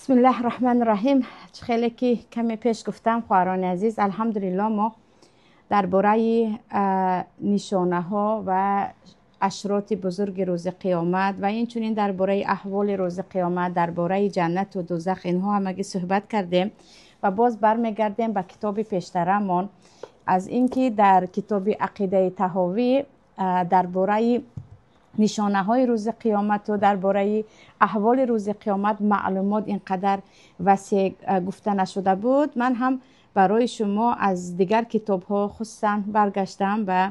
بسم الله الرحمن الرحیم. خیلی که کمی پیش گفتم خواهران عزیز، الحمدلله ما درباره نشانه ها و اشراط بزرگ روز قیامت و این چنین درباره احوال روز قیامت، درباره جنت و دوزخ اینها همگی صحبت کردیم و باز برمیگردیم به کتاب پیشترمان از اینکه در کتاب عقیده طحاوی درباره نشانه های روز قیامت و درباره احوال روز قیامت معلومات اینقدر وسیع گفته نشده بود. من هم برای شما از دیگر کتاب ها خصوصا برگشتم و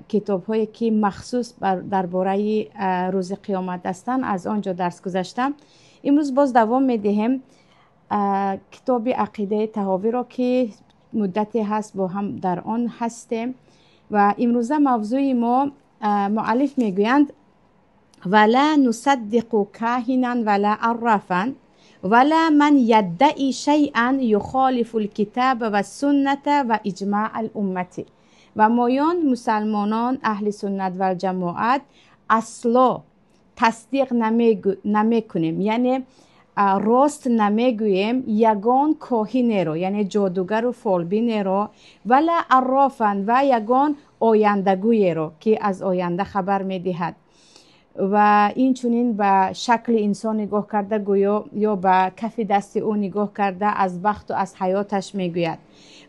کتاب هایی که مخصوص درباره روز قیامت هستند از آنجا درس گذاشتم. امروز باز دوام میدهیم کتاب عقیده طحاوی را که مدتی هست با هم در آن هستیم و امروزه موضوع ما مؤلف میگویند ولا نصدق کاهنا ولا عرافا ولا من یدعی شیئا یخالف الکتاب و سنت و اجماع الامت. و مایان مسلمانان اهل سنت و جماعت اصلا تصدیق نمیکنیم، یعنی راست نمیگوییم یگان کاهن رو، یعنی جادوگر و فالبین رو، ولا عرافا و یگان آیندگوی رو که از آینده خبر میدهد و این چونین به شکل انسان نگاه کرده گویا یا به کف دست او نگاه کرده از بخت و از حیاتش میگوید.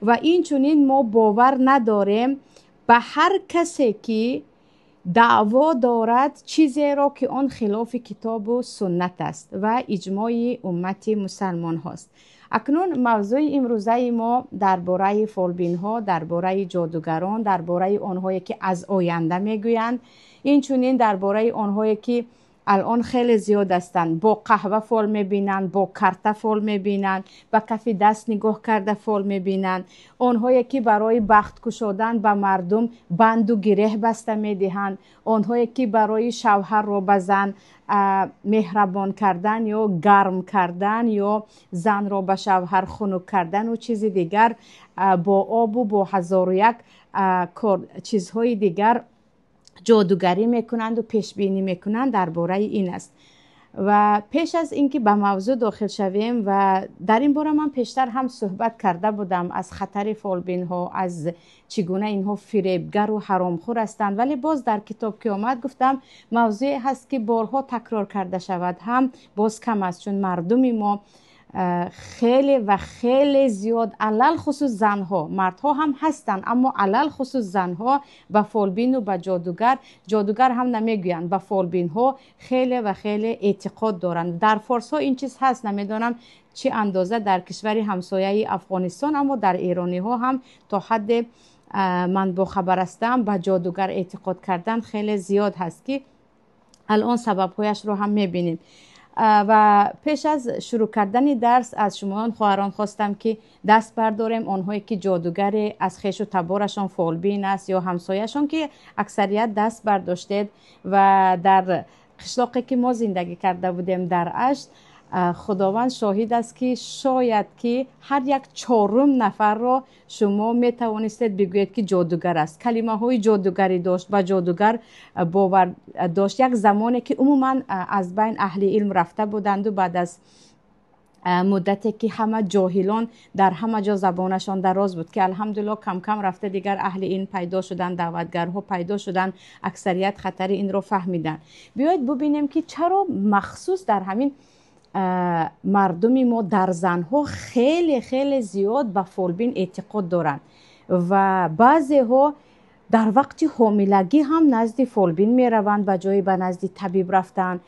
و این چونین ما باور نداریم به هر کسی که دعوا دارد چیزی را که آن خلاف کتاب و سنت است و اجماع امت مسلمان هاست. اکنون موضوع امروزه ما درباره فالبین ها، درباره جادوگران، درباره آنهایی که از آینده میگویند، این چونین درباره آنهایی که الان خیلی زیاد هستند، با قهوه فال میبینند، با کارت فال میبینند، با کف دست نگاه کرده فال میبینند، آنهایی که برای بخت کشادن به مردم بند و گره بسته میدهند، آنهایی که برای شوهر را به زن مهربان کردن یا گرم کردن یا زن را به شوهر خنک کردن و چیز دیگر با آب و با هزار و یک چیزهای دیگر جادوگری میکنند و پیش بینی میکنند درباره این است. و پیش از اینکه به موضوع داخل شویم و در این باره من پیشتر هم صحبت کرده بودم از خطر فالبین ها، از چگونه اینها فریبگر و حرامخور هستند، ولی باز در کتاب که آمد گفتم موضوعی هست که بارها تکرار کرده شود هم باز کم است، چون مردم ما خیلی و خیلی زیاد علل خصوص زنها، مردها هم هستند اما علل خصوص زنها به فالبین و به جادوگر هم نمیگویند، به فالبین ها خیلی و خیلی اعتقاد دارند. در فارس ها این چیز هست، نمیدونم چه اندازه در کشور همسایه افغانستان، اما در ایرانی ها هم تا حد من با خبر هستم به جادوگر اعتقاد کردن خیلی زیاد هست که الان سبب هایش رو هم میبینیم. و پیش از شروع کردن درس از شما خواهران خواستم که دست برداریم آنهایی که جادوگر از خویش و تبارشان فالبین است یا همسایه‌شان که اکثریت دست برداشتید و در قشلاقی که ما زندگی کرده بودیم در اشت، خداوند شاهد است که شاید که هر یک چهارم نفر را شما می توانستید بگویید که جادوگر است. کلمه های جادوگری داشت، با جادوگر باور داشت. یک زمانی که عموما از بین اهل علم رفته بودند و بعد از مدتی که همه جاهلان در همه جا زبانشان دراز بود که الحمدلله کم کم رفته دیگر اهل علم پیدا شدن، دعوتگرها پیدا شدن، اکثریت خطر این رو فهمیدن. بیایید ببینیم که چرا مخصوص در همین مردم ما در زنها خیلی خیلی زیاد به فالبین اعتقاد دارند و بعضی ها در وقت حاملگی هم نزد فالبین می روند به جای به نزد طبیب رفتن.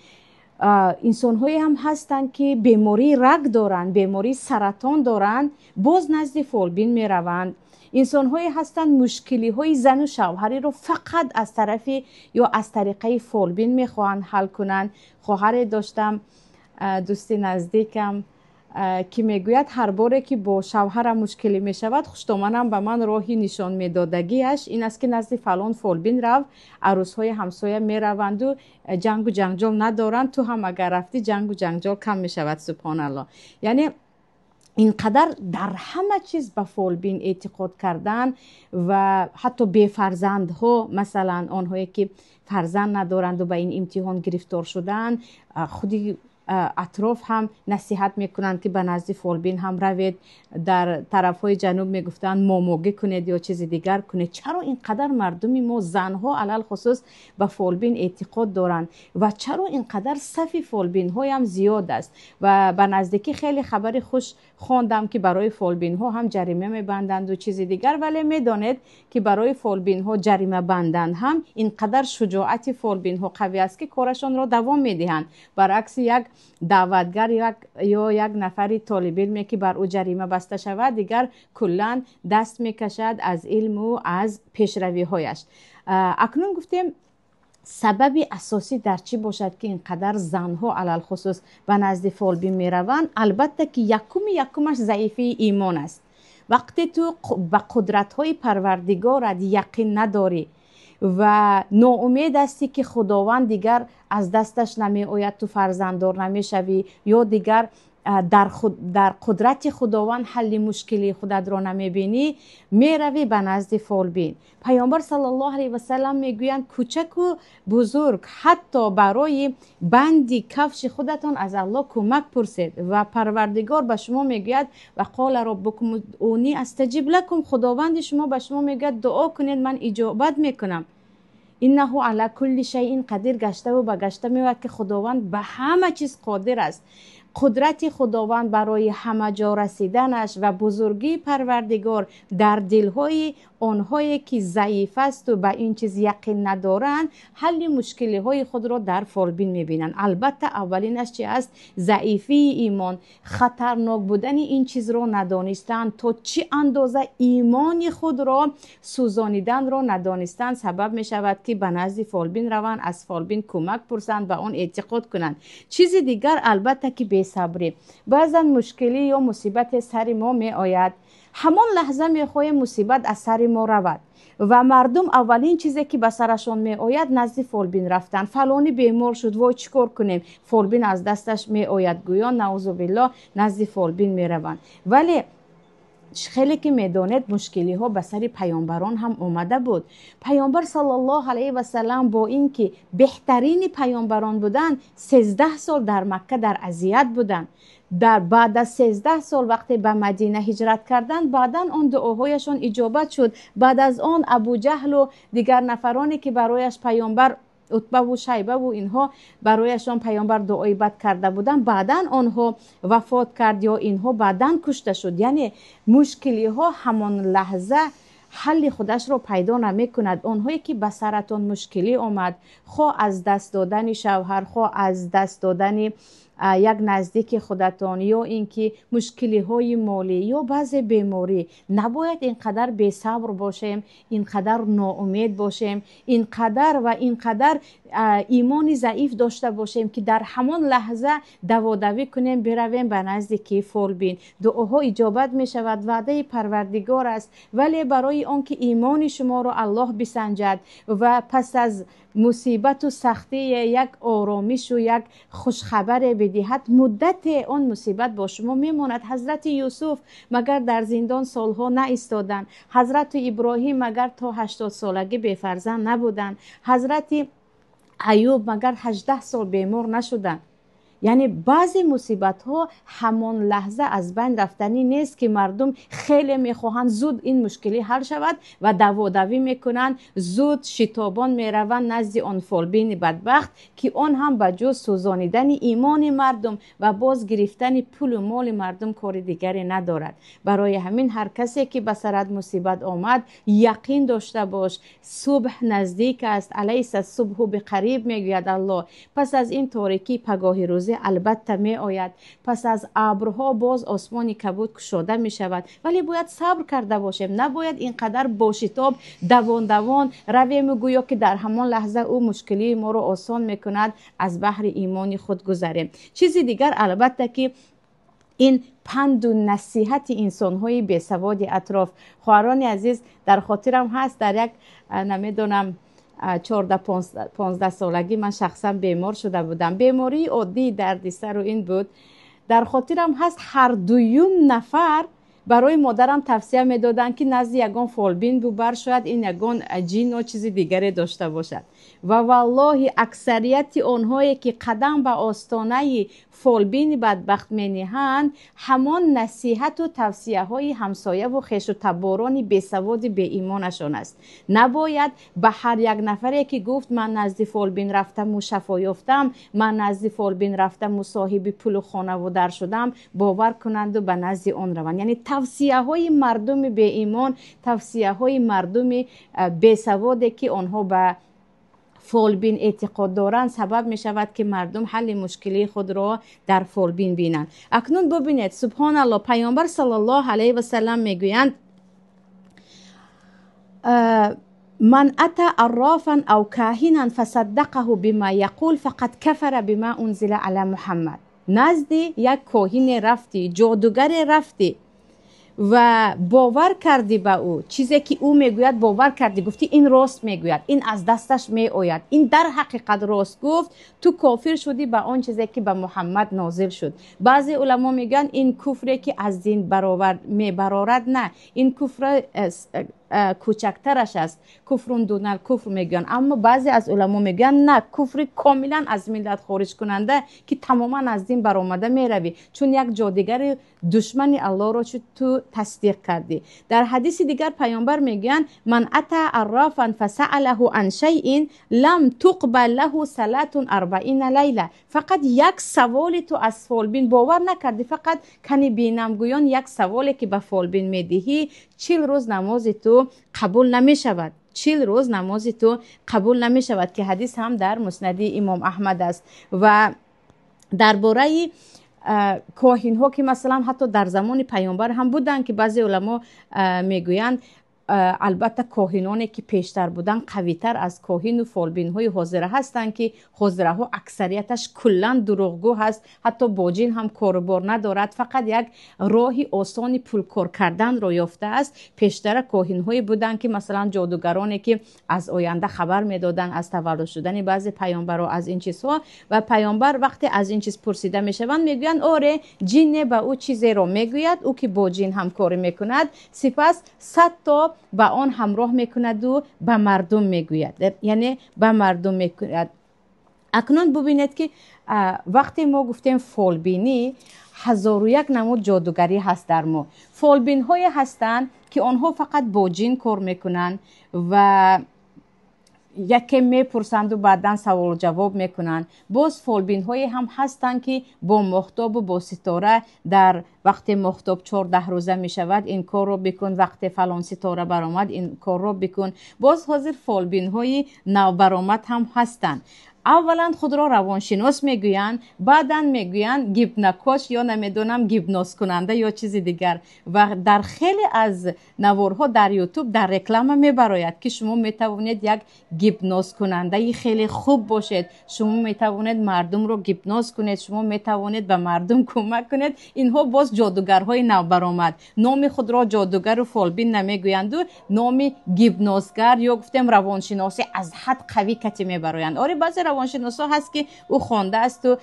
انسان هایی هم هستند که بیماری رگ دارند، بیماری سرطان دارند، باز نزد فالبین می روند. انسان هایی هستند مشکلی های زن و شوهری رو فقط از طرف یا از طریقه فالبین می خواهند حل کنند. خواهر داشتم دوستی نزدیکم که میگوید هر باره که با شوهرم مشکلی می شود خوشتامنم به من راهی نشان میدادگیش این است که نزد فلان فالبین رو، عروس های همسایه می روند و جنگ و جنجال ندارند، تو هم اگر رفتی جنگ و جنجال کم می شود. سبحان الله. یعنی اینقدر در همه چیز به فالبین اعتقاد کردن و حتی بی فرزند ها، مثلا آنهایی که فرزند ندارند و به این امتحان گرفتار شدن، خودی اطراف هم نصیحت میکنند که به نزد فولبین هم روید. در طرف های جنوب میگفتند موموگی کنید یا چیز دیگر کنید. چرا اینقدر مردم ما زنها علل خصوص به فولبین اعتقاد دارند و چرا اینقدر صف فولبین های هم زیاد است؟ و به نزدیکی خیلی خبر خوش خواندم که برای فولبین ها هم جریمه میبندند و چیز دیگر، ولی میدانید که برای فولبین ها جریمه بندن هم اینقدر شجاعت فولبین ها قوی است که کارشان را دوام میدهند. برعکس یک دعوتگر یا یک نفری طالب علمی که بر او جریمه بسته شود دیگر کلا دست میکشد از علم و از پیشروی هایش. اکنون گفتیم سبب اساسی در چی باشد که اینقدر زنها علل خصوص به نزد فولبین میروند؟ البته که یکمش ضعیفی ایمان است. وقتی تو به قدرت های پروردگارت یقین نداری و ناامید هستی که خداوند دیگر از دستش نمی آید، تو فرزنددار نمی شوی یا دیگر در قدرت خداوند حل مشکلی خودت را نمی بینی، می روی به نزد فولبین. پیامبر صلی الله علیه و سلم می گویند کوچک و بزرگ حتی برای بندی کفش خودتان از الله کمک پرسید و پروردگار به شما می گوید و قال ربکم ادعونی استجب لکم، خداوند شما به شما می گوید دعا کنید من اجابت می کنم. انه علی کل شیء قدیر گشته و بگشته می که خداوند به همه چیز قادر است. قدرت خداوند برای همه جا رسیدنش و بزرگی پروردگار در دلهای آنهایی که ضعیف است و به این چیز یقین ندارند حل مشکلی های خود را در فولبین میبینند. البته اولینش چی است؟ ضعیفی ایمان، خطرناک بودن این چیز را ندانستند، تا چی اندازه ایمان خود را سوزانیدن را ندانستند سبب می شود که به نزد فولبین روند، از فولبین کمک پرسند، به آن اعتقاد کنند. چیز دیگر البته که بی‌صبری. بعضا مشکلی یا مصیبت سر ما می آید، همان لحظه می خواهیم مصیبت از سر ما رود و مردم اولین چیزی که به سرشان می آید نزد فولبین رفتن. فلانی بیمار شد، وای چیکار کنیم؟ فولبین از دستش می آید، گویا نعوذ بالله نزد فولبین می روند. ولی خیلی که میدانید مشکلی ها به سر پیامبران هم اومده بود. پیامبر صلی الله علیه و سلم با اینکه بهترین پیامبران بودند 13 سال در مکه در اذیت بودند. در بعد از 13 سال وقتی به مدینه هجرت کردند بعدا آن دعاهایشان اجابت شد. بعد از آن ابو جهل و دیگر نفرانی که برایش پیامبر عتبه و شیبه و اینها برایشان پیامبر دعای بد کرده بودن، بعدا آنها وفات کرد یا اینها بعدا کشته شد. یعنی مشکلی ها همان لحظه حل خودش را پیدا نمی کند. آنهایی که به سرتان مشکلی آمد، خواه از دست دادن شوهر، خواه از دست دادن یک نزدیک خودتان یا اینکه مشکلی های مالی یا بعض بیماری، نباید اینقدر بی صبر باشیم، اینقدر ناامید باشیم، اینقدر ایمان ضعیف داشته باشیم که در همان لحظه دوادوی کنیم برویم به نزدیک فولبین. دعاها اجابت می شود، وعده پروردگار است، ولی برای آنکه ایمان شما را الله بسنجد و پس از مصیبت و سختی یک آرامش و یک خوشخبر بدهد، مدت آن مصیبت با شما میماند. حضرت یوسف مگر در زندان سالها نه ایستادند؟ حضرت ابراهیم مگر تا 80 سالگی بی فرزند نبودند؟ حضرت ایوب مگر 18 سال بیمار نشدند؟ یعنی بعضی مصیبت ها همان لحظه از بین رفتنی نیست که مردم خیلی میخواهند زود این مشکلی حل شود و دوادوی میکنند، زود شتابان میروند نزد آن فولبین بدبخت که آن هم به جز سوزانیدن ایمان مردم و باز گرفتن پول و مال مردم کار دیگری ندارد. برای همین هر کسی که به سرت مصیبت آمد یقین داشته باش صبح نزدیک است. الیس الصبح بقریب میگوید الله. پس از این تاریکی پگاهی روز البته می آید، پس از ابرها باز آسمان کبود گشوده می شود، ولی باید صبر کرده باشیم. نباید اینقدر با شتاب دوان رویم گویا که در همان لحظه او مشکلی ما رو آسان می کند از بحر ایمان خود گذریم. چیزی دیگر البته که این پند و نصیحت انسان‌های بی‌سواد اطراف. خواهران عزیز، در خاطرم هست در یک نمیدونم 14-15 سالگی من شخصا بیمار شده بودم. بیماری عادی دردسر و این بود. در خاطرم هست هر دویم نفر برای مادرم توصیه میدادن که نزد یگان فولبین ببر، شاید این یگان جین و چیزی دیگری داشته باشد. و والله اکثریت آنهایی که قدم به آستانه فالبین بدبخت می نهند همان نصیحت و توصیه های همسایه و خویش و تباران بیسواد بی ایمانشان است. نباید به هر یک نفری که گفت من نزد فالبین رفتم و شفا یافتم، من نزد فالبین رفتم و صاحب پول و خانواده شدم باور کنند و به نزد آن روند. یعنی توصیه های مردم بی ایمان، توصیه های مردم بیسوادی که آنها به فالبین اعتقاد دارند سبب می شود که مردم حل مشکلی خود را در فالبین بینند. اکنون ببینید سبحان الله، پیامبر صلی الله علیه و سلم می گویند من اتی عرافا او کاهنا فصدقه بما یقول فقد کفر بما انزل علی محمد. نزد یک کاهن رفتی، جادوگر رفتی و باور کردی به او، چیزی که او میگوید باور کردی، گفتی این راست میگوید، این از دستش میآید، این در حقیقت راست گفت، تو کافر شدی به آن چیزی که به محمد نازل شد. بعضی علما میگن این کفری که از دین میبرارد، نه، این کفر کوچکترش است، کفرون دون الکفر میگن. اما بعضی از علما میگن نه، کفر کاملا از ملت خارج کننده که تماما از دین برآمده میروی، چون یک جادوگر دشمن الله را تو تصدیق کردی. در حدیث دیگر پیامبر میگن من اتی عرافا فسأله عن شیء لم تقبل له صلاة 40 لیله. فقط یک سوال تو از فالبین باور نکردی، فقط کنی بینمگویان یک سوالی که به فالبین میدهی 40 روز نماز تو قبول نمی شود. 40 روز نماز تو قبول نمی شود، که حدیث هم در مسند امام احمد است. و درباره کاهن ها که مثلا حتی در زمان پیامبر هم بودن که بعضی علما میگویند البته کاهنانی که پیشتر بودن قویتر از کاهن و فالبین های حاضره هستند که حاضره ها اکثریتش کلا دروغگو هست، حتی باجین هم کاربار ندارد، فقط یک راهی آسان پول کار کردن را یافته است. پیشتر کاهن های بودن که مثلا جادوگرانی که از آینده خبر میدادن، از تولد شدن بعضی پیامبرها، از این چیزها، و پیامبر وقتی از این چیز پرسیده میشوند میگویند آره جن به او چیزی را میگوید، او که با جن هم کار میکند، سپس 100 تا با آن همراه میکند و به مردم میگوید، یعنی به مردم میگوید. اکنون ببینید که وقتی ما گفتیم فالبینی، 1001 نمود جادوگری هست در ما. فالبین های هستند که آنها فقط با جن کار میکنن و یکی میپرسند و بعدن سوال جواب میکنن. باز فالبین های هم هستند که با ماهتاب و با ستاره، در وقت ماهتاب 14 روزه میشود این کار رو بکن، وقت فلان ستاره برآمد این کار رو بکن. باز حاضر فالبین های نو برآمد هم هستند. اولا خود را روانشناس میگویند، بعدا میگویند گیبنکاش یا نمیدونم گیبناس کننده یا چیز دیگر، و در خیلی از نوارها در یوتیوب در رکلام میبراید که شما میتوانید یک گیبناس کننده خیلی خوب باشید، شما میتوانید مردم رو گیبناس کنید، شما میتوانید به مردم کمک کنید. اینها باز جادوگرهای نو برآمد، نام خود را جادوگر و فالبین نمیگویند و نام گیبناسگر یا گفتم روانشناسی از حد قوی کتی میبرایند. آره بعضی روانشناسا هست که او خوانده است و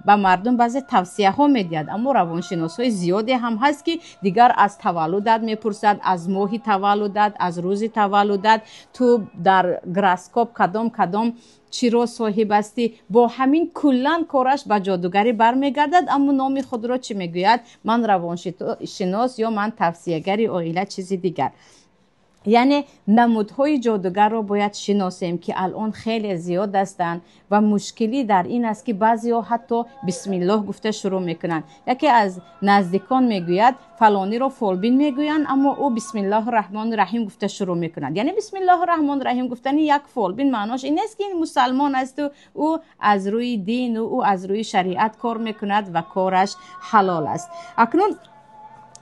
به مردم بعضی توصیه ها میدهد، اما روانشناسای زیادی هم هست که دیگر از تولدت میپرسد، از ماه تولدت، از روز تولدت، تو در گراسکوپ کدام چی را صاحب هستی. با همین کلان کارش به جادوگری برمیگردد، اما نام خود را چی میگوید؟ من روانشناس یا من توصیه‌گر عائله چیز دیگر. یعنی نمودهای جادوگر رو باید شناسیم که الان خیلی زیاد هستند و مشکلی در این است که بعضی ها حتی بسم الله گفته شروع میکنن. یکی از نزدیکان میگوید فلانی رو فالبین میگویند، اما او بسم الله الرحمن الرحیم گفته شروع میکنند. یعنی بسم الله الرحمن الرحیم گفتن یک فالبین معناش این است که این مسلمان است و او از روی دین و او از روی شریعت کار میکند و کارش حلال است. اکنون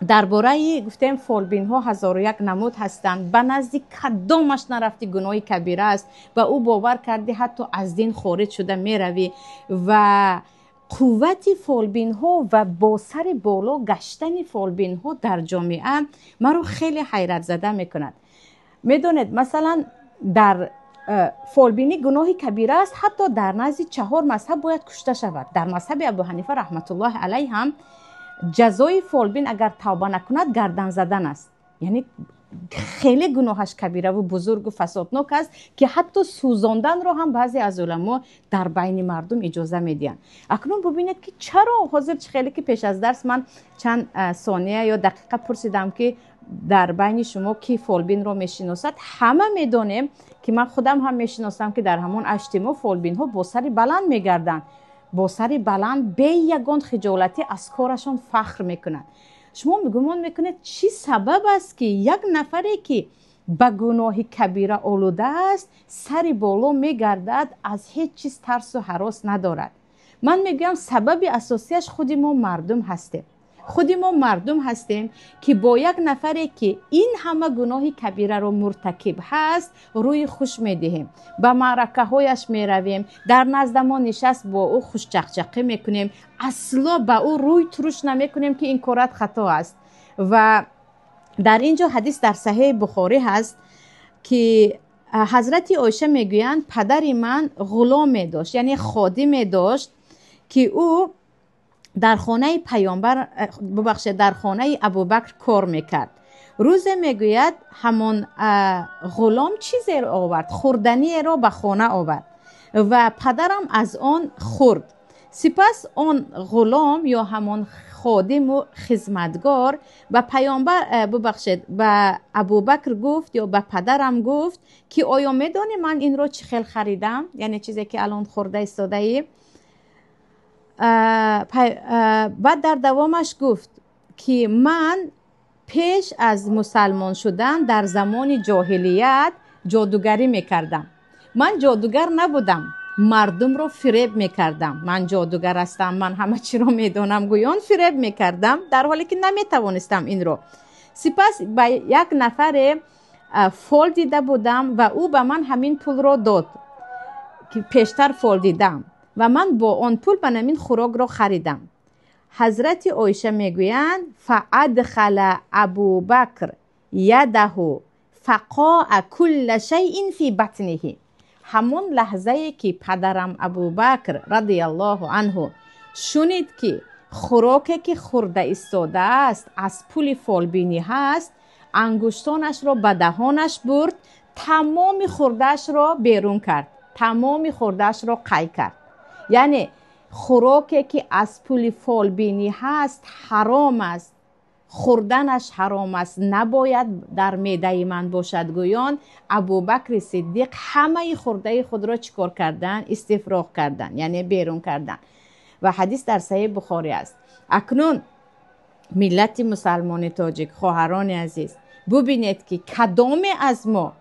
درباره گفتیم فالبین ها 1001 نمود هستند. به نزد کدامش نرفتی گناه کبیره است و او باور کردی حتی از دین خارج شده میروی. و قوت فالبین ها و با سر بالا گشتن فالبین ها در جامعه مرا خیلی حیرت زده میکند. میدونید مثلا در فالبینی گناه کبیره است، حتی در نزد 4 مذهب باید کشته شود. در مذهب ابو حنیفه رحمت الله علیه هم جزای فالبین اگر توبه نکند گردن زدن است. یعنی خیلی گناهش کبیره و بزرگ و فسادناک است که حتی سوزاندن رو هم بعضی از علما در بین مردم اجازه میدین. اکنون ببینید که چرا حاضر خیلی که پیش از درس من چند ثانیه یا دقیقه پرسیدم که در بین شما کی فالبین رو میشناسد. همه میدونیم که من خودم هم میشناسم که در همون اجتماع فالبین ها با سر بلند میگردن، با سر بلند به یگان خجالتی از کارشان فخر میکنن. شما گمان میکنید چی سبب است که یک نفری که به گناه کبیره آلوده است سر بالا میگردد، از هیچ چیز ترس و هراس ندارد؟ من میگم سبب اساسیش خود ما مردم هستیم. خود ما مردم هستیم که با یک نفری که این همه گناه کبیره رو مرتکب هست روی خوش میدهیم، به معرکه هایش میرویم، در نزد ما نشست با او خوش چقچقه میکنیم، اصلا به او روی تروش نمیکنیم که این کارت خطا است. و در اینجا حدیث در صحیح بخاری هست که حضرت عایشه میگویند پدر من غلام داشت، یعنی خادم داشت که او در خانه پیامبر در خانه ابوبکر کار میکرد. روز میگوید همان غلام چیزی را آورد، خوردنی را به خانه آورد و پدرم از آن خورد. سپس آن غلام یا همان خادم و خدمتگار به پیامبر به ابوبکر گفت یا به پدرم گفت که آیا میدانی من این را چه خیلی خریدم، یعنی چیزی که الان خورده ایستاده ای. بعد در دوامش گفت که من پیش از مسلمان شدن در زمان جاهلیت جادوگری میکردم. من جادوگر نبودم، مردم رو فریب میکردم. من جادوگر هستم، من همه چی رو میدونم گویان فریب میکردم در حالی که نمیتوانستم این رو. سپس به یک نفر فال دیده بودم و او به من همین پول رو داد که پیشتر فال دیدم و من با آن پول بنامین خوراک را خریدم. حضرت عایشه میگویند فادخل ابوبکر یده فقاع کل شیء فی بطنه. همون لحظه که پدرم ابوبکر رضی الله عنه شنید که خوراکی که خورده ایستاده است از پول فالبینی هست، انگشتانش را به دهانش برد، تمام خوردهش را بیرون کرد، تمام خوردهش را قی کرد. یعنی خوراکی که از پول فالبینی هست حرام است، خوردنش حرام است، نباید در معده من باشد. گویان ابوبکر صدیق همه خورده خود را چیکار کردن؟ استفراغ کردن، یعنی بیرون کردن. و حدیث در صحیح بخاری است. اکنون ملت مسلمان تاجیک، خواهران عزیز، ببینید که کدام از ما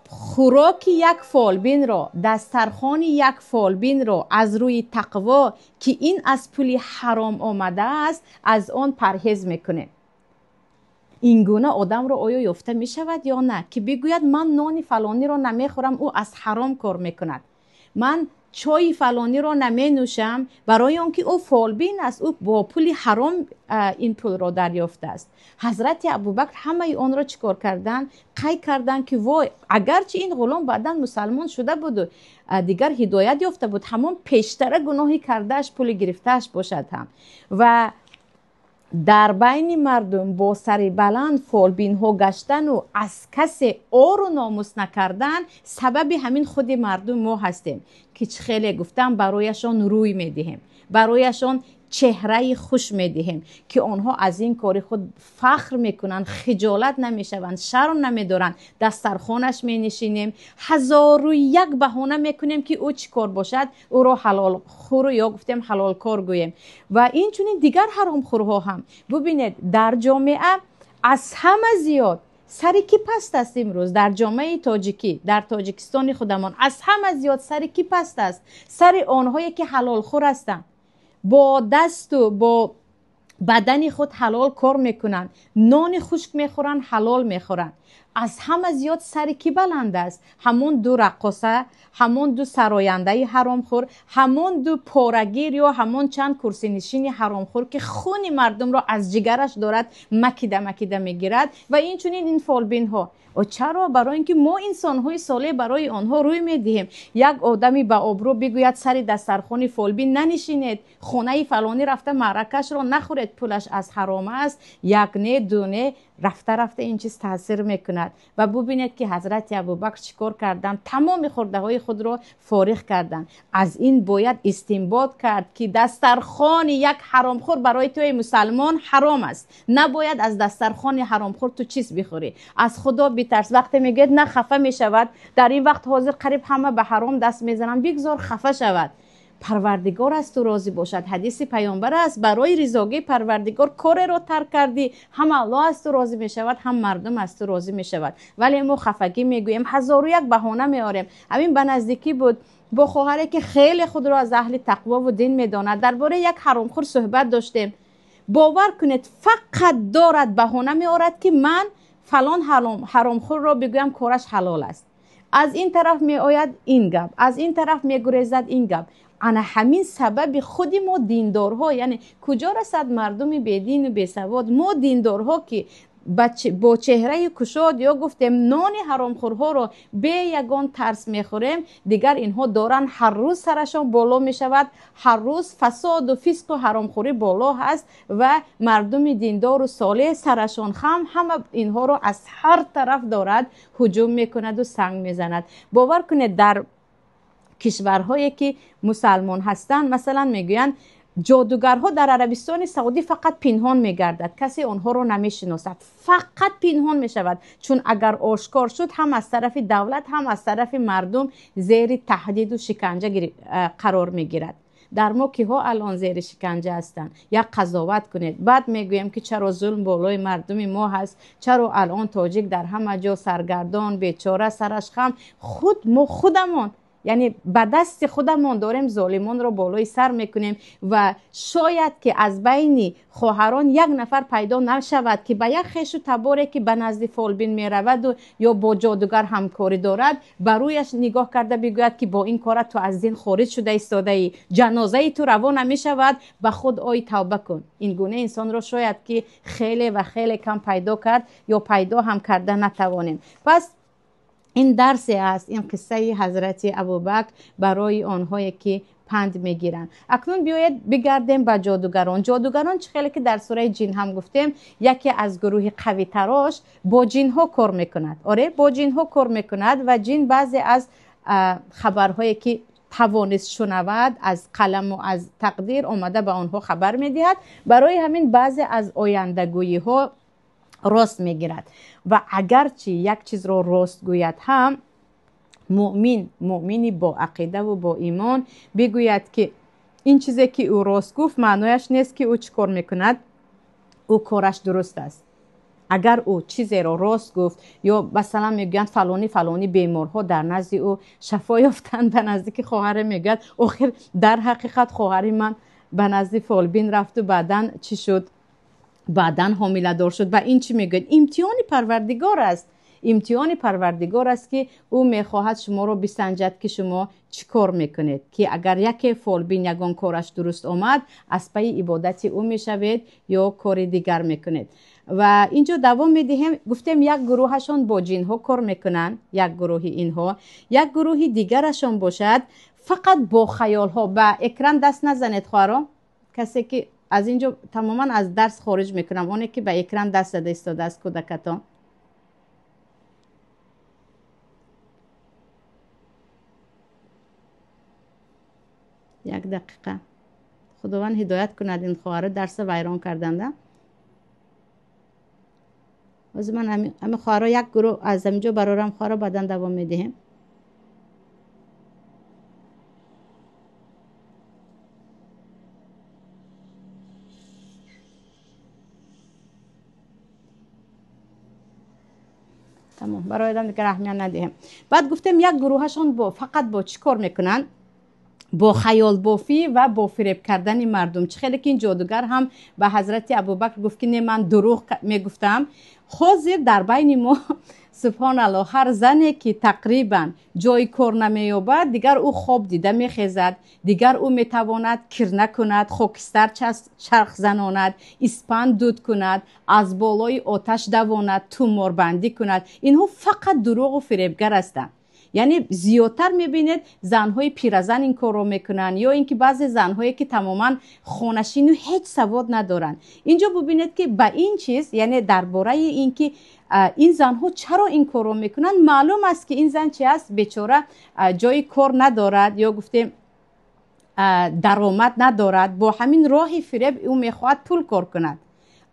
خوراک یک فالبین را، دسترخوان یک فالبین را از روی تقوا که این از پول حرام آمده است از آن پرهیز میکنه؟ این گونه آدم را آیا یافته می شود یا نه که بگوید من نان فلانی را نمیخورم، او از حرام کار میکند، من چای فلانی را نمی نوشم برای آنکه او فالبین است، او با پول حرام این پول را دریافته است. حضرت ابوبکر همه آن را چیکار کردن؟ قی کردن که وای اگرچه این غلام بعداً مسلمان شده بود و دیگر هدایت یافته بود، همون پیشتر گناهی کردهش پول گرفتهش باشد هم. و در بین مردم با سر بلند فالبین ها گشتن و از کسی آر و ناموس نکردن سبب همین خود مردم ما هستیم که خیلی گفتم برایشان روی میدهیم، برایشان چهره خوش میدهیم که آنها از این کار خود فخر میکنن، خجالت نمیشوند، شرم نمیدارن. دسترخوانش مینشینیم، 1001 بهانه میکنیم که او چی کار باشد، او رو حلال خور یا گفتیم حلال کار گوییم. و این چونین دیگر حرام خورها هم ببینید در جامعه از همه زیاد سر کی پست است امروز در جامعه تاجیکی، در تاجیکستان خودمان از همه زیاد سر کی پست است؟ سر آنهایی که حلال خور هستند، با دست و با بدن خود حلال کار میکنن، نان خشک میخورن، حلال میخورن. از همه زیاد سر کی بلند است؟ همون دو رقاصه، همون دو سراینده حرام خور، همون دو پارگیر یا همون چند کرسی نشین حرام خور که خون مردم را از جگرش دارد مکیده میگیرد. و این چونین این فالبین ها. و چرا؟ برای اینکه ما انسان های صالح برای آنها روی میدهیم. یک آدمی به آبرو بگوید سر دسترخوان فالبین ننشینید، خونه فلانی رفته معرکش را نخورید، پولش از حرام است، یک نه دونه رفته رفته این چیز تاثیر میکند و ببینید که حضرت ابوبکر چیکار کردن، تمام خورده های خود رو فارغ کردن. از این باید استنباط کرد که دسترخوان یک حرامخور برای توی مسلمان حرام است. نباید از دسترخوان حرامخور تو چیز بخوری. از خدا بترس. وقتی میگید نه خفه میشود، در این وقت حاضر قریب همه به حرام دست میزنن، بگذار خفه شود. پروردگار از تو راضی باشد. حدیث پیامبر است برای رضایت پروردگار کار رو ترک کردی، هم الله از تو راضی می شود هم مردم از تو راضی می شود. ولی ما خفگی میگوییم، هزار و یک بهانه میاریم. همین به نزدیکی بود با خواهری که خیلی خود را از اهل تقوا و دین میداند، درباره یک حرامخور صحبت داشتیم. باور کنید فقط دارد بهانه میارد که من فلان حرامخور را بگویم کارش حلال است. از این طرف می آید این گپ، از این طرف می گریزد این گپ. انا همین سبب خود ما دیندارها، یعنی کجا رسد مردم بیدین و بیسواد، ما دیندارها که با چهره کشاد یا گفتیم نان حرامخورها رو به یگان ترس میخوریم، دیگر اینها دارن هر روز سرشان بالا میشود، هر روز فساد و فسق و حرامخوری بالا هست و مردم دیندار و صالح سرشان خم همه اینها رو از هر طرف دارد هجوم میکند و سنگ میزند. باور کنید در کشورهایی که مسلمان هستند، مثلا میگویند جادوگرها در عربستان سعودی فقط پنهان میگردد، کسی آنها رو نمیشناسد، فقط پنهان میشود، چون اگر آشکار شد هم از طرف دولت هم از طرف مردم زیر تهدید و شکنجه قرار میگیرد. در ما که ها الان زیر شکنجه هستند. یا قضاوت کنید. بعد میگویم که چرا ظلم بالای مردم ما هست، چرا الان تاجیک در همه جا سرگردان بیچاره سرش خم، خودمون یعنی به دست خودمون داریم ظالمان رو بالای سر میکنیم و شاید که از بین خواهران یک نفر پیدا نشود که به یک خیش و تباری که به نزد فالبین میرود و یا با جادوگر همکاری دارد برویش نگاه کرده بگوید که با این کار تو از دین خارج شده ایستاده ای، جنازه ای تو روا نمیشود، به خود آی توبه کن. این گونه انسان رو شاید که خیلی و خیلی کم پیدا کرد یا پیدا هم کرده نتوانیم. پس این درسی است، این قصه حضرت ابوبکر برای آنهایی که پند میگیرن. اکنون بیاید بگردیم به جادوگران. جادوگران خیلی که در سوره جن هم گفتیم یکی از گروه قوی تراش با جن ها کار میکند. آره با جن ها کار میکند و جن بعضی از خبرهایی که توانست شنود از قلم و از تقدیر آمده به آنها خبر میدهد. برای همین بعضی از آیندگویی ها راست میگیرد و اگرچه یک چیز رو راست گوید هم مؤمنی با عقیده و با ایمان بگوید که این چیزی که او راست گفت معنایش نیست که او چیکار میکند، او کارش درست است. اگر او چیزی رو راست گفت یا مثلا میگن فلانی بیمارها در نزد او شفا یافتند، به نزدیک خواهر میگد آخر در حقیقت خواهر من به نزد فالبین رفت و بعدن چی شد، بعدن حامله دار شد. و این چی میگه؟ امتحان پروردگار است. امتحان پروردگار است که او میخواهد شما رو بسنجد که شما چی کار میکنید، که اگر یک فالبین یگان کارش درست آمد از پی عبادت او میشوید یا کار دیگر میکنید. و اینجا دوام میدهیم، گفتیم یک گروهشان با جن ها کار میکنن، یک گروه اینها، یک گروه دیگرشان باشد فقط با خیال ها. به اکران دست نزنید خواهرام، کسی که از اینجا تماما از درس خارج میکنم، اونه که به اکران دست داده ایستاده است کودکتان. یک دقیقه خداوند هدایت کند این خواهر درس ویران کردنده. از من همه خواهر یک گروه از اینجا برارم خواهر بدن دوام میدهیم. تمام برای آدم دیگه رحمیان ندهیم. بعد گفتیم یک گروهشون فقط با چی کار میکنن؟ با خیال بافی و با فریب کردن مردم. چه خیلی که این جادوگر هم به حضرت ابوبکر گفت که نه من دروغ میگفتم. حاضر در بین ما سبحان الله هر زنی که تقریبا جای کار نمییابد دیگر او خواب دیده میخیزد، دیگر او میتواند کرنه کند، خاکستر چرخ زناند، اسپند دود کند، از بالای آتش دواند، تومار بندی کند. اینها فقط دروغ و فریبگر هستند. یعنی زیادتر میبینید زنهای پیرزن این کار رو میکنن، یا اینکه بعضی زنهایی که تماما خانشین و هیچ سواد ندارن. اینجا ببینید که با این چیز، یعنی درباره اینکه این زنها چرا این کار رو میکنن، معلوم است که این زن چی است، بیچاره جای کار ندارد یا گفتیم درآمد ندارد، با همین راه فریب او میخواد پول کار کند.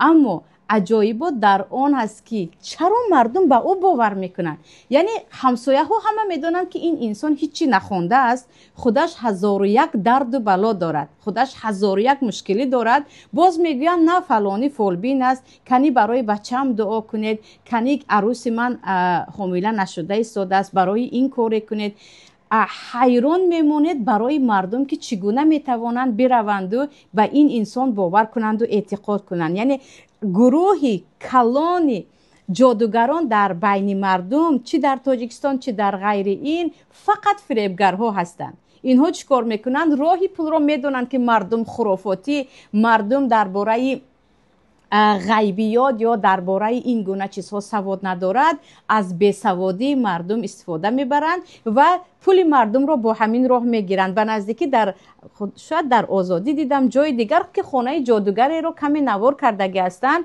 اما عجایبات در آن هست که چرا مردم به او باور میکنن. یعنی همسایه ها همه میدونن که این انسان هیچی نخونده است، خودش 1001 درد و بلا دارد، خودش 1001 مشکلی دارد، باز میگوین نه فلانی فولبین است، کنی برای بچه‌ام دعا کنید، کنی عروس من حامله نشده ایستاده است، برای این کار کنید. حیران میمونید برای مردم که چگونه میتوانند بروند و به این انسان باور کنند و اعتقاد کنند. یعنی گروهی کلانی جادوگران در بین مردم، چی در تاجیکستان چی در غیر این، فقط فریبگرها هستند. اینها چیکار میکنند؟ راهی پول رو میدونند که مردم خرافاتی، مردم درباره غیبیات یا درباره این گونه چیزها سواد ندارد، از بیسوادی مردم استفاده میبرند و پول مردم رو با همین راه میگیرند. به نزدیکی شاید در آزادی دیدم جای دیگر که خانه جادوگری رو کمی نوار کردگی هستند،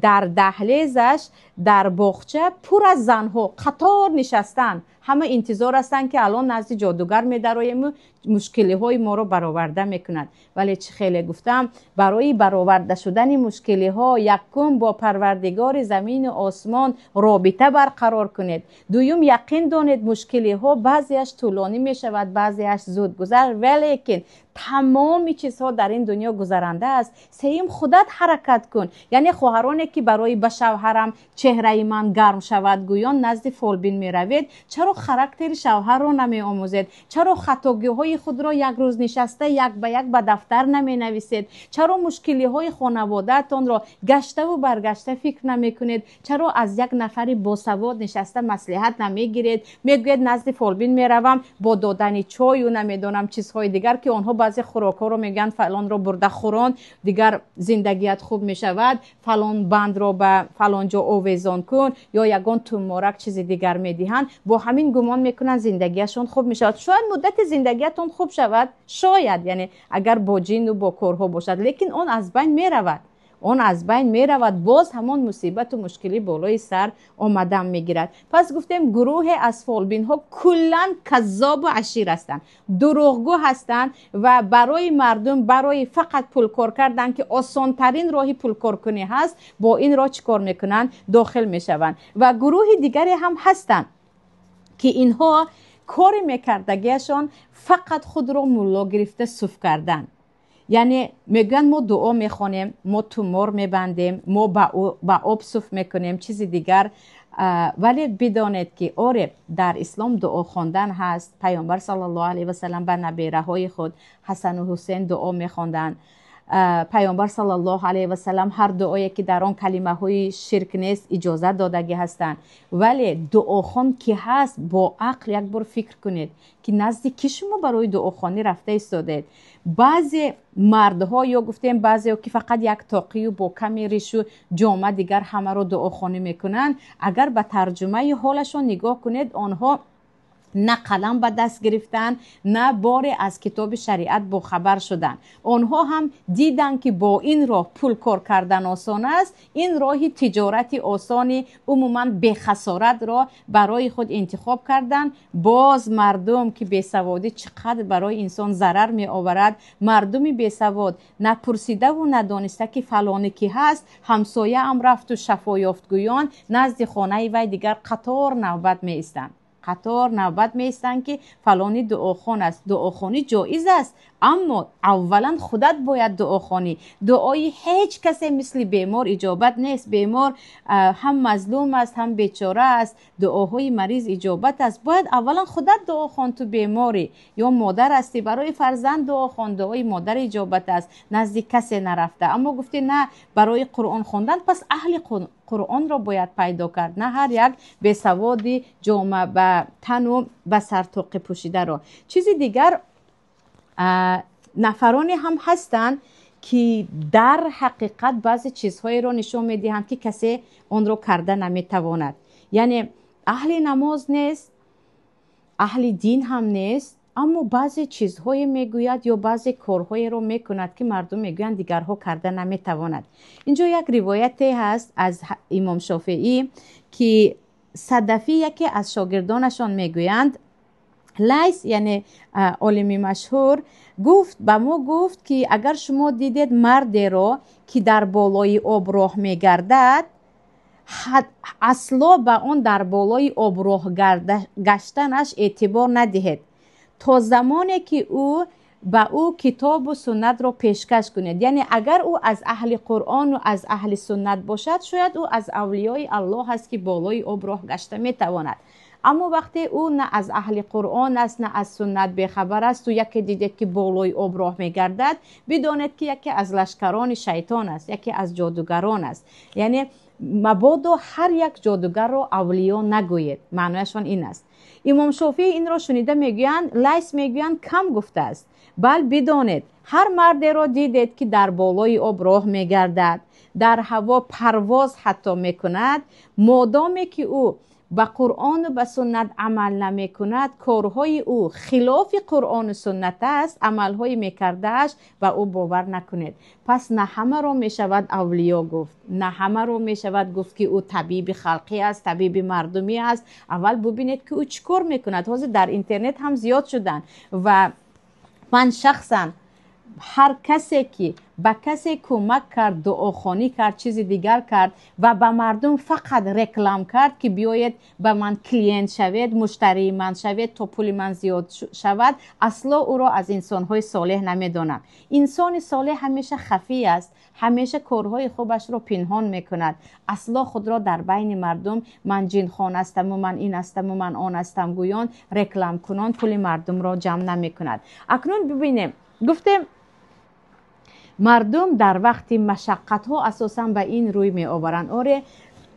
در دهلیزش در باغچه پر از زنها قطار نشستن، همه انتظار هستند که الان نزد جادوگر میدرایم مشکلی های ما رو برآورده میکند. ولی چه خیلی گفتم، برای برآورده شدن مشکلی ها یکم با پروردگار زمین و آسمان رابطه برقرار کنید. دوم یقین دانید مشکلی ها بعضیش طولانی میشود، بعضیش زود گذر، ولیکن تمام چیزها در این دنیا گذرنده است. سوم خودت حرکت کن. یعنی خواهرانی که برای به شوهرم چهره من گرم شود گویان نزد فولبین می روید، چرا خاراکتر شوهر رو نمی آموزید؟ چرا خطاگی های خود را یک روز نشسته یک به یک به دفتر نمی نویسید؟ چرا مشکلی های خانواده تان را گشته و برگشته فکر نمی کنید؟ چرا از یک نفری باسواد نشسته مصلحت نمی گیرید؟ میگوید نزد فولبین می روم با دادن چای و نمیدونم چیزهای دیگر که آنها بعضی خوراک‌ها رو میگن فلان رو برده خوران دیگر زندگیت خوب میشود، فلان بند رو به فلان جا آویزان کن، یا یگان تومارک چیز دیگر میدهند، با همین گمان میکنن زندگیشون خوب میشود. شاید مدت زندگیتون خوب شود، شاید، یعنی اگر با جن و با کارها باشد، لیکن اون از بین میرود، اون از بین می رود، باز همان مصیبت و مشکلی بالای سر آمدن می گیرد. پس گفتیم گروه از فولبین ها کلن کذاب و عشیر هستند، دروغگو هستند و برای مردم، برای فقط پول کار کردن که آسان ترین راهی پول کار کنی هست، با این راه چیکار میکنن؟ داخل می شوند. و گروه دیگری هم هستند که اینها کاری میکردگیشان فقط خود را ملا گرفته صوف کردن. یعنی میگن ما دعا میخونیم، ما تومار میبندیم، ما با آب صوف میکنیم، چیزی دیگر. ولی بدانید که آره در اسلام دعا خواندن هست. پیامبر صلی الله علیه و سلم به نبیره های خود حسن و حسین دعا میخواندن. پیامبر صلی الله علیه و سلم هر دعایی که در آن کلمه های شرک نیست اجازه دادگی هستند. ولی دعاخوان که هست با عقل یک بار فکر کنید که نزدیک کی شما برای دعاخوانی رفته ایستادید. بعضی مردها یا گفتیم بعضی که فقط یک تاقی و با کمی ریش و جامه دیگر همه رو دعاخوانی میکنن، اگر به ترجمه حالشون نگاه کنید، آنها نه قلم به دست گرفتن، نه بار از کتاب شریعت با خبر شدن. آنها هم دیدن که با این راه پول کار کردن آسان است، این راهی تجارتی آسانی عموما به خسارت را برای خود انتخاب کردن. باز مردم که بیسوادی چقدر برای انسان ضرر می آورد، مردمی بیسواد نپرسیده و ندانسته که فلانی کی هست، همسایه هم رفت و شفا یافتگویان نزد خانه وی دیگر قطار نوبت می ایستند. قطار نوبت میستن که فلانی دعاخوان است. دعاخوانی جایز است، اما اولا خودت باید دعاخوانی. دعای هیچ کسی مثل بیمار اجابت نیست. بیمار هم مظلوم است هم بیچاره است، دعاهای مریض اجابت است. باید اولا خودت دعاخوان. تو بیماری یا مادر هستی، برای فرزند دعاخوان، دعای مادر اجابت است، نزدیک کسی نرفته. اما گفتی نه برای قرآن خواندن، پس اهل قرآن را باید پیدا کرد، نه هر یک به سوادی جامعه به تن و به سرتاقی پوشیده را. چیزی دیگر، نفرانی هم هستند که در حقیقت بعضی چیزهایی را نشون میدهند که کسی آن را کرده نمیتواند. یعنی اهل نماز نیست، اهل دین هم نیست، اما بعضی چیزهای میگوید یا بعضی کارهای رو میکند که مردم میگویند دیگرها کرده نمیتواند. اینجا یک روایتی هست از امام شافعی که صدفی یکی از شاگردانشان میگویند، لیث یعنی عالم مشهور گفت به ما گفت که اگر شما دیدید مردی رو که در بالای آب راه میگردد، اصلا به اون در بالای آب راه گشتنش اعتبار ندهید تا زمانی که او به او کتاب و سنت را پیشکش کنید. یعنی اگر او از اهل قرآن و از اهل سنت باشد، شاید او از اولیای الله هست که بالای آب راه گشته میتواند. اما وقتی او نه از اهل قرآن است نه از سنت بخبر است و یکی دیدید که بالای آب راه میگردد، بدانید که یکی از لشکران شیطان است، یکی از جادوگران است. یعنی مبادا هر یک جادوگر را اولیا نگویید. معنیشان این است. امام شافعی این را شنیده میگویند، لیث میگویند کم گفته است. بل بدانید هر مردی را دیدید که در بالای آب راه میگردد، در هوا پرواز حتی میکند، مادامی که او به قرآن و به سنت عمل نمی کند، کارهای او خلاف قرآن و سنت است، عملهای میکردهش و او باور نکنید. پس نه همه را می شود اولیا گفت، نه همه را می شود گفت که او طبیب خلقی است، طبیب مردمی است. اول ببینید که او چیکار میکند. حاضر در اینترنت هم زیاد شدن و من شخصا هر کسی که به کسی کمک کرد، دعاخوانی کرد، چیز دیگر کرد و به مردم فقط رکلام کرد که بیایید به من کلینت شوید، مشتری من شوید تا پول من زیاد شود، اصلا او را از انسانهای صالح نمیدانم. انسان صالح همیشه خفی است، همیشه کارهای خوبش را پنهان میکند. اصلا خود را در بین مردم من جن خان هستم و من این هستم و من آن هستم گویان، رکلام کنان پول مردم را جمع نمیکند. اکنون ببینیم، گفتیم مردم در وقت مشقت ها اساسا به این روی می آورند. آره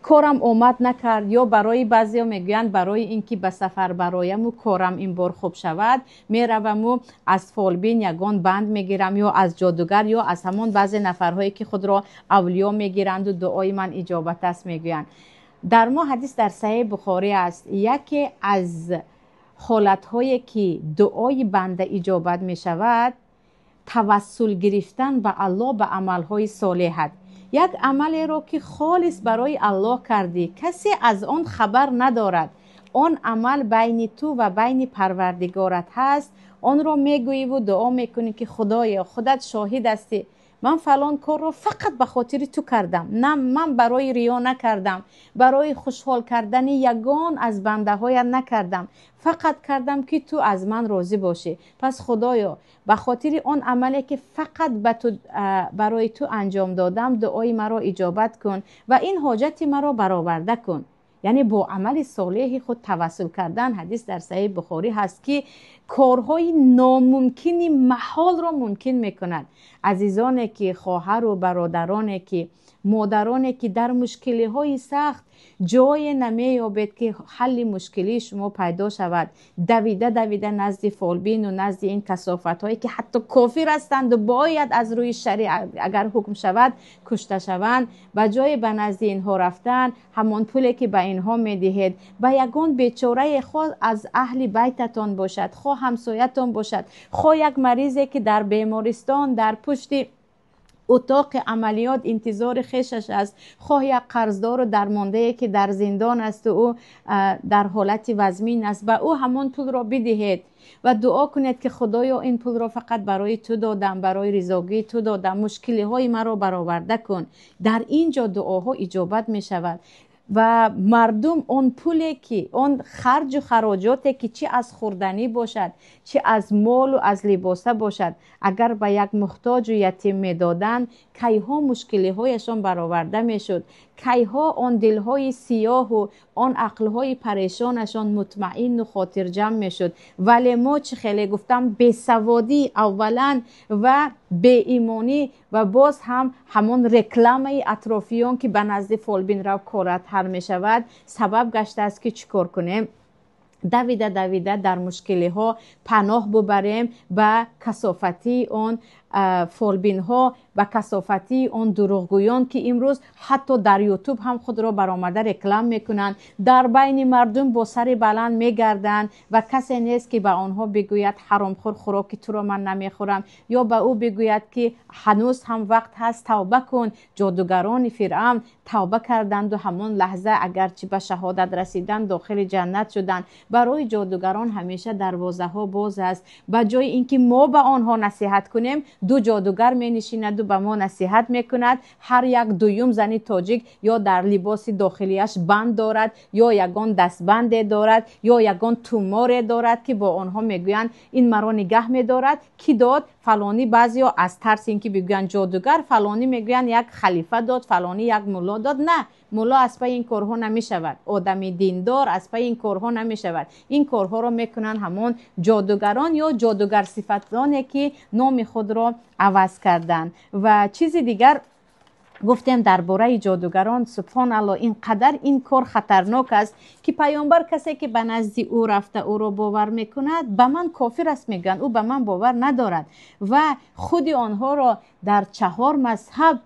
کارم اومد نکرد، یا برای بعضی ها میگویند برای اینکه به سفر برایم و کارم این بار خوب شود میروم و از فالبین یگان بند میگیرم، یا از جادوگر یا از همان بعضی نفرهایی که خود را اولیا میگیرند و دعای من اجابت است میگویند. در ما حدیث در صحیح بخاری است، یکی از حالتهایی که دعای بنده اجابت می شود توسل گرفتن به الله به عملهای صالحت. یک عملی را که خالص برای الله کردی، کسی از آن خبر ندارد، آن عمل بین تو و بین پروردگارت هست، آن را میگویی و دعا میکنی که خدایا خودت شاهد هستی، من فلان کار رو فقط به خاطر تو کردم، نه من برای ریا نکردم، برای خوشحال کردن یگان از بنده هایت نکردم، فقط کردم که تو از من راضی باشی. پس خدایا به خاطر آن عملی که فقط برای تو انجام دادم، دعای مرا اجابت کن و این حاجت مرا برآورده کن. یعنی با عمل صالح خود توسل کردن. حدیث در صحیح بخاری هست که کارهای ناممکنی محال را ممکن میکند. عزیزانی که خواهر و برادرانی که مادرانی که در مشکلی های سخت جای نمیابید که حل مشکلی شما پیدا شود، دویده نزد فالبین و نزد این کثافت هایی که حتی کافر هستند و باید از روی شریع اگر حکم شود کشته شوند، و جای به نزد اینها رفتن، همان پولی که به اینها میدهید به یگان بیچاره خود از اهل بیتتان باشد، خواه همسایتان باشد، خواه یک مریضی که در بیمارستان در پشت اتاق عملیات انتظار خیشش است، خواه یک قرضدار و درمانده که در زندان است و او در حالت وزمین است، به او همان پول را بدهید و دعا کنید که خدایا این پول را فقط برای تو دادم، برای رضاگی تو دادم، مشکلی های مرا برآورده کن. در اینجا دعاها اجابت می شود و مردم اون پولی که اون خرج و خراجاتی که چی از خوردنی باشد، چی از مال و از لباسه باشد، اگر به یک محتاج و یتیم میدادن، کیها مشکلی هایشان برآورده میشد، کیها آن دلهای سیاه و آن عقلهای پریشانشان مطمئن و خاطر جمع میشد. ولی ما چه خیلی گفتم بیسوادی اولا و بی ایمانی و باز هم همون رکلام اطرافیان که به نزد فالبین رو کارت هر می شود سبب گشته است که چیکار کنیم؟ دویده در مشکلی ها پناه ببریم به کثافتی اون فولبین ها و کثافتی اون دروغگویان که امروز حتی در یوتیوب هم خود را برآمده رکلام میکنن، در بین مردم با سر بلند میگردن و کسی نیست که به آنها بگوید حرامخور خوراک تو رو من نمیخورم، یا به او بگوید که هنوز هم وقت هست توبه کن. جادوگران فرعون توبه کردند و همون لحظه اگرچه به شهادت رسیدن داخل جنت شدند. برای جادوگران همیشه دروازه ها باز است. به جای اینکه ما به آنها نصیحت کنیم، دو جادوگر می نشیند و به ما نصیحت میکند. هر یک دویم زنی تاجیک یا در لباس داخلیش بند دارد، یا یگان دستبند دارد، یا یگان تومار دارد که با آنها میگویند این مرا نگه میدارد. کی داد؟ فلانی. بعضیا از ترس اینکه بگویند جادوگر، فلانی میگویند یک خلیفه داد، فلانی یک مولا داد. نه، مولا از پای این کارها نمی شود، آدمی دیندار از پای این کارها نمی شود. این کارها را میکنن همون جادوگران یا جادوگر صفتانی که نام خود را عوض کردن. و چیز دیگر گفتیم درباره جادوگران، سبحان الله اینقدر این کار خطرناک است که پیامبر کسی که به نزد او رفته او را باور میکند به من کافر است میگن، او به من باور ندارد و خود آنها را در 4 مذهب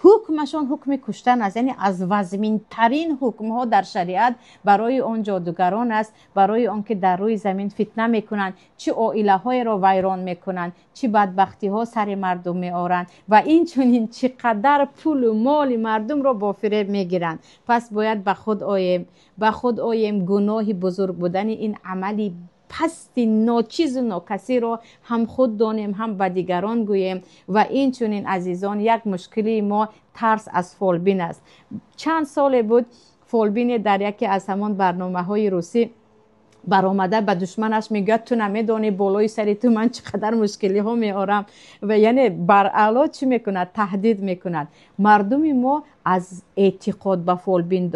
حکمشان حکم کشتن است. یعنی از وزمین ترین حکم ها در شریعت برای آن جادوگران است، برای آنکه در روی زمین فتنه میکنند، چه عائله های را ویران میکنند، چه بدبختی ها سر مردم میآورند و این چنین چقدر پول و مال مردم را با فریب میگیرند. پس باید به خود آییم گناه بزرگ بودن این عملی پست ناچیز و ناکسی را هم خود دانیم هم به دیگران گوییم. و این چنین عزیزان یک مشکلی ما ترس از فولبین است. چند سال بود فولبین در یکی از همان برنامه های روسی برآمده به دشمنش میگه تو نمیدونی بالای سری تو من چقدر مشکلی ها میارم و یعنی بر اعلا چی میکند؟ تهدید میکند. مردم ما از اعتقاد به فولبین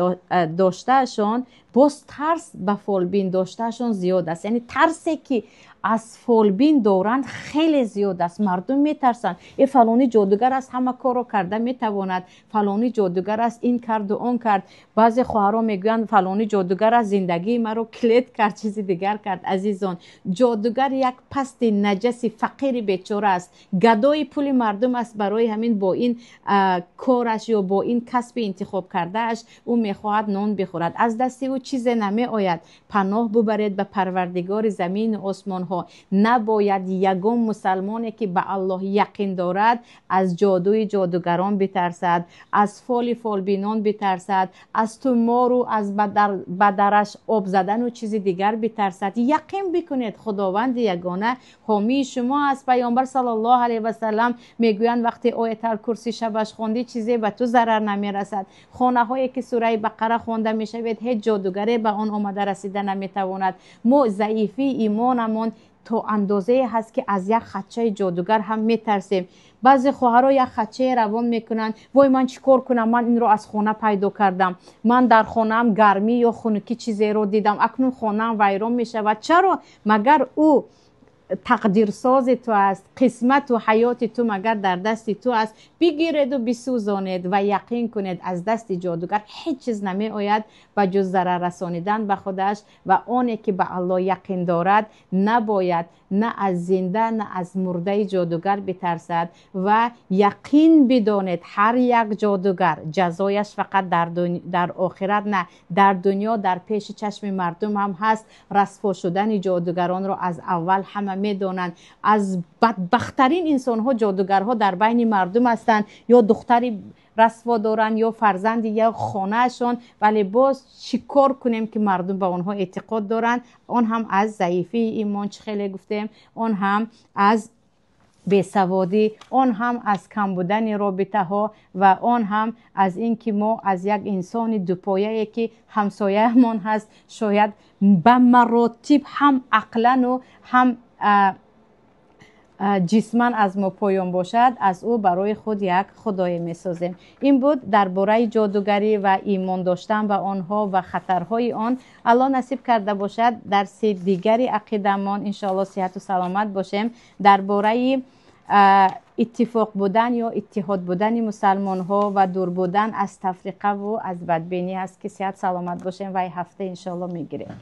داشتهشان باز ترس به فولبین داشتهشان زیاد است. یعنی ترسی که از فولبین دارند خیلی زیاد است. مردم میترسند این فلانی جادوگر است، همه کار رو کرده میتواند، فلانی جادوگر است این کرد و اون کرد. بعضی خواهرها میگویند فلانی جادوگر است زندگی ما رو کلید کرد، چیزی دیگر کرد. عزیزان، جادوگر یک پست نجس فقیر بیچاره است، گدای پول مردم است. برای همین با این کارش یا با این کسب انتخاب کرده اش او میخواهد نان بخورد. از دست او چیز نمی آید. پناه ببرید به پروردگار زمین و آسمان ها. نباید یگان مسلمانی که به الله یقین دارد از جادوی جادوگران بترسد، از فال فالبینان بترسد، از تومار و از بدرش آب زدن و چیز دیگر بترسد. یقین بکنید خداوند یگانه حامی شما است. پیامبر صلی الله علیه و سلم میگویند وقتی آیت الکرسی شبش خوندی چیزی به تو ضرر نمیرسد. خانه هایی که سوره بقره خوانده میشود هیچ جادوگری به آن آمده رسیده نمیتواند. ما ضعیفی ایمانمون تا اندازه هست که از یک خدشه جادوگر هم میترسیم. بعضی خواهرها یک خدشه روان میکنن، وای من چیکار کنم، من این رو از خانه پیدا کردم، من در خانه‌ام گرمی یا خنکی چیزی رو دیدم، اکنون خانه‌ام ویران میشود. چرا؟ مگر او تقدیر ساز تو است؟ قسمت و حیات تو مگر در دست تو است؟ بگیرید و بسوزانید و یقین کنید از دست جادوگر هیچ چیز نمی آید و جز ضرر رسانیدن به خودش. و آنی که به الله یقین دارد نباید نه از زنده نه از مرده جادوگر بترسد و یقین بدانید هر یک جادوگر جزایش فقط در آخرت نه، در دنیا در پیش چشم مردم هم هست. رسوا شدن جادوگران را از اول همه میدانند. از بدبختترین انسان ها جادوگرها در بین مردم هستند، یا دختری رسوا دارن یا فرزندی یا خانهشان، ولی باز چیکار کنیم که مردم به آنها اعتقاد دارن؟ آن هم از ضعیفی ایمان چه خیلی گفتیم، آن هم از بیسوادی، آن هم از کم بودن رابطه ها و آن هم از این که ما از یک انسان دوپایه‌ای که همسایه من هست شاید به مراتب هم عقلا و هم جسمن از ما پایان باشد، از او برای خود یک خدای میسازیم. این بود درباره جادوگری و ایمان داشتن به آنها و خطرهای آن. الله نصیب کرده باشد درس دیگری عقیده‌مان انشاءالله صحت و سلامت باشیم. درباره اتفاق بودن یا اتحاد بودن مسلمان ها و دور بودن از تفریقه و از بدبینی است که صحت سلامت باشیم و این هفته انشاءالله میگیریم.